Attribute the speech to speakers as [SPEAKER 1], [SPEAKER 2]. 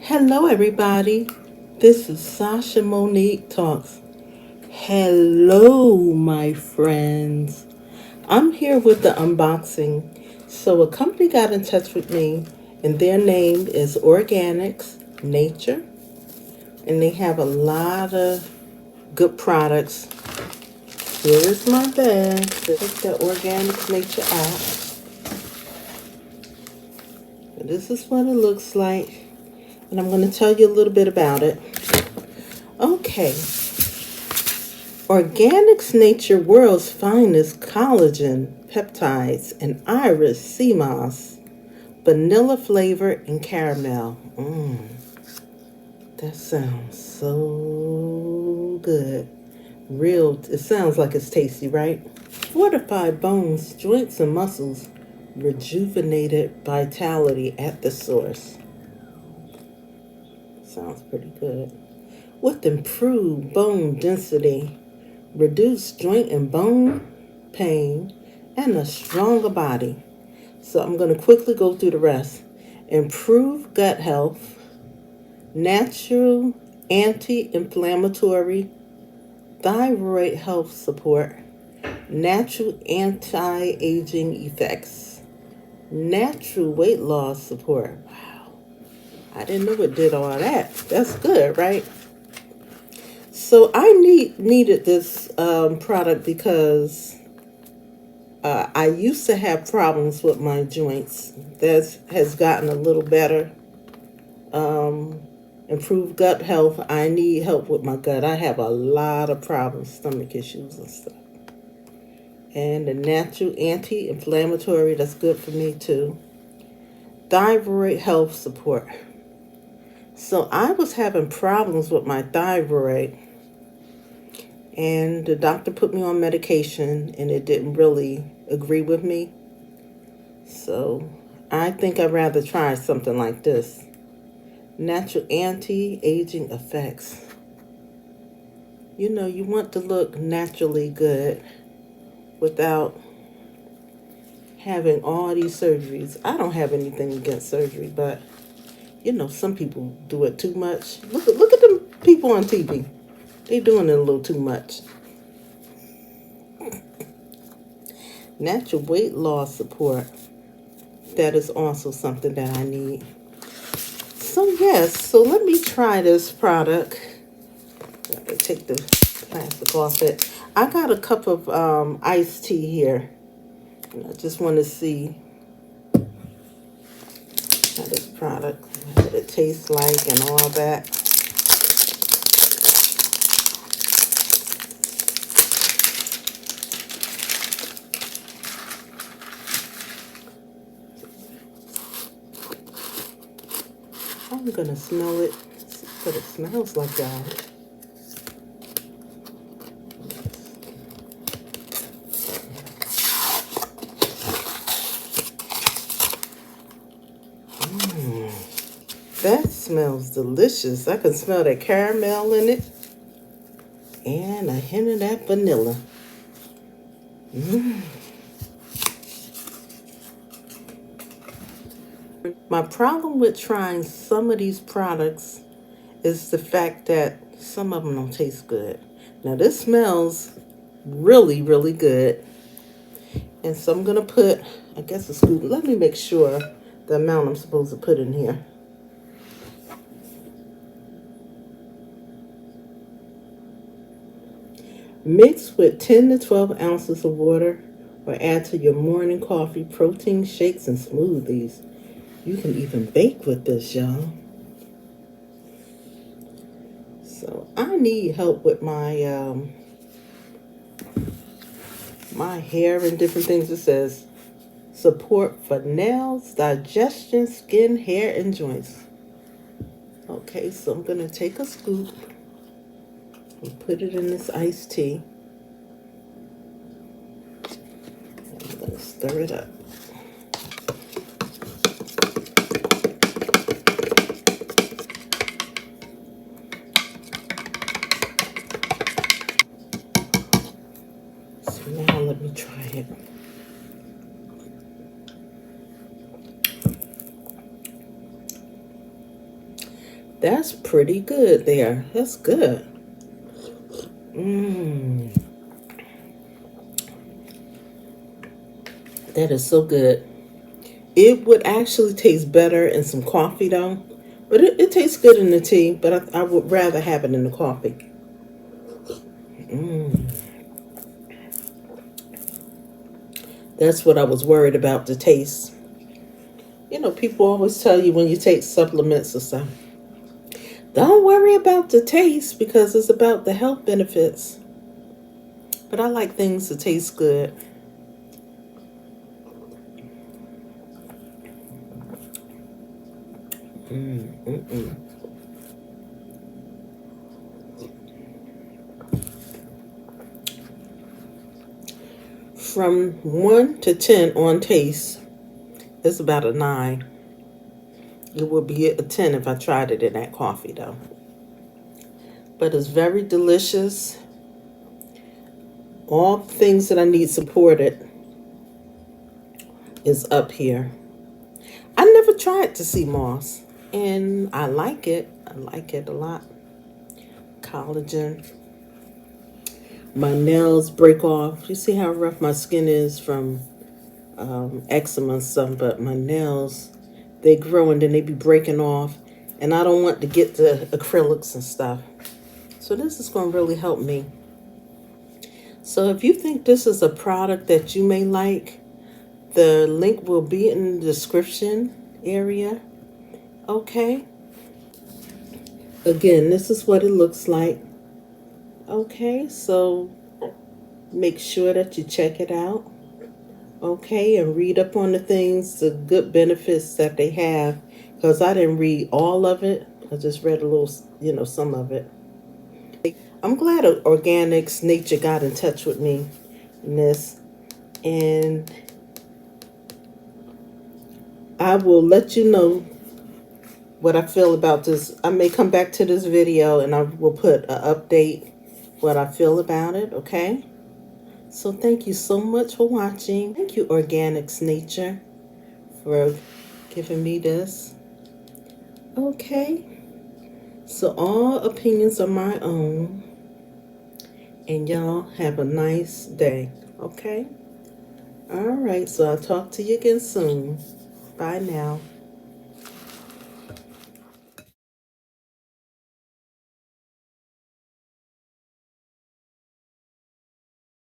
[SPEAKER 1] Hello, everybody. This is Sasha Monique Talks. Hello, my friends. I'm here with the unboxing. So, a company got in touch with me, and their name is Organics Nature, and they have a lot of good products. Here is my bag. Take the Organics Nature out. This is what it looks like, and I'm going to tell you a little bit about it. Okay. Organics Nature World's Finest Collagen, Peptides, and Iris Sea Moss. Vanilla flavor and caramel. That sounds so good. It sounds like it's tasty, right? Fortified bones, joints, and muscles. Rejuvenated vitality at the source. Sounds pretty good. With improved bone density, reduced joint and bone pain, and a stronger body. So I'm going to quickly go through the rest. Improve gut health, natural anti-inflammatory, thyroid health support, natural anti-aging effects, natural weight loss support. Wow, I didn't know it did all that. That's good, right? So I needed this product because I used to have problems with my joints. That has gotten a little better. Improved gut health. I need help with my gut. I have a lot of problems, stomach issues and stuff. And the natural anti-inflammatory, that's good for me too. Thyroid health support. So I was having problems with my thyroid, and the doctor put me on medication, and it didn't really agree with me. So I think I'd rather try something like this. Natural anti-aging effects. You know, you want to look naturally good without having all these surgeries. I don't have anything against surgery, but you know, some people do it too much. Look at them people on TV. They doing it a little too much. Natural weight loss support. That is also something that I need. So yes, so let me try this product. Gotta take the plastic off it. I got a cup of iced tea here. And I just want to see how this product, what it tastes like and all that. I'm gonna smell it, see what it smells like, y'all. That smells delicious. I can smell that caramel in it and a hint of that vanilla. My problem with trying some of these products is the fact that some of them don't taste good. Now this smells really, really good. And so I'm going to put, I guess a scoop. Let me make sure the amount I'm supposed to put in here. Mix with 10 to 12 ounces of water or add to your morning coffee, protein shakes, and smoothies. You can even bake with this, y'all. So I need help with my my hair and different things. It says support for nails, digestion, skin, hair, and joints. Okay, so I'm going to take a scoop and put it in this iced tea. I'm going to stir it up. So now let me try it. That's pretty good there. That's good. Mmm. That is so good. It would actually taste better in some coffee though. But it tastes good in the tea, but I would rather have it in the coffee. Mmm. That's what I was worried about, the taste. You know, people always tell you when you take supplements or something, don't worry about the taste because it's about the health benefits. But I like things to taste good. Mm-mm. From 1 to 10 on taste, it's about a 9. It would be a 10 if I tried it in that coffee, though. But it's very delicious. All the things that I need supported is up here. I never tried to sea moss, and I like it. I like it a lot. Collagen. My nails break off. You see how rough my skin is from eczema and stuff, but my nails, they grow and then they be breaking off, and I don't want to get the acrylics and stuff. So this is going to really help me. So if you think this is a product that you may like, the link will be in the description area. Okay. Again, this is what it looks like. Okay, so make sure that you check it out. Okay, and read up on the things, the good benefits that they have. Because I didn't read all of it. I just read a little, some of it. I'm glad Organics Nature got in touch with me in this. And I will let you know what I feel about this. I may come back to this video and I will put an update what I feel about it, okay? So thank you so much for watching. Thank you, Organics Nature, for giving me this. Okay. So all opinions are my own. And y'all have a nice day, okay? All right, so I'll talk to you again soon. Bye now.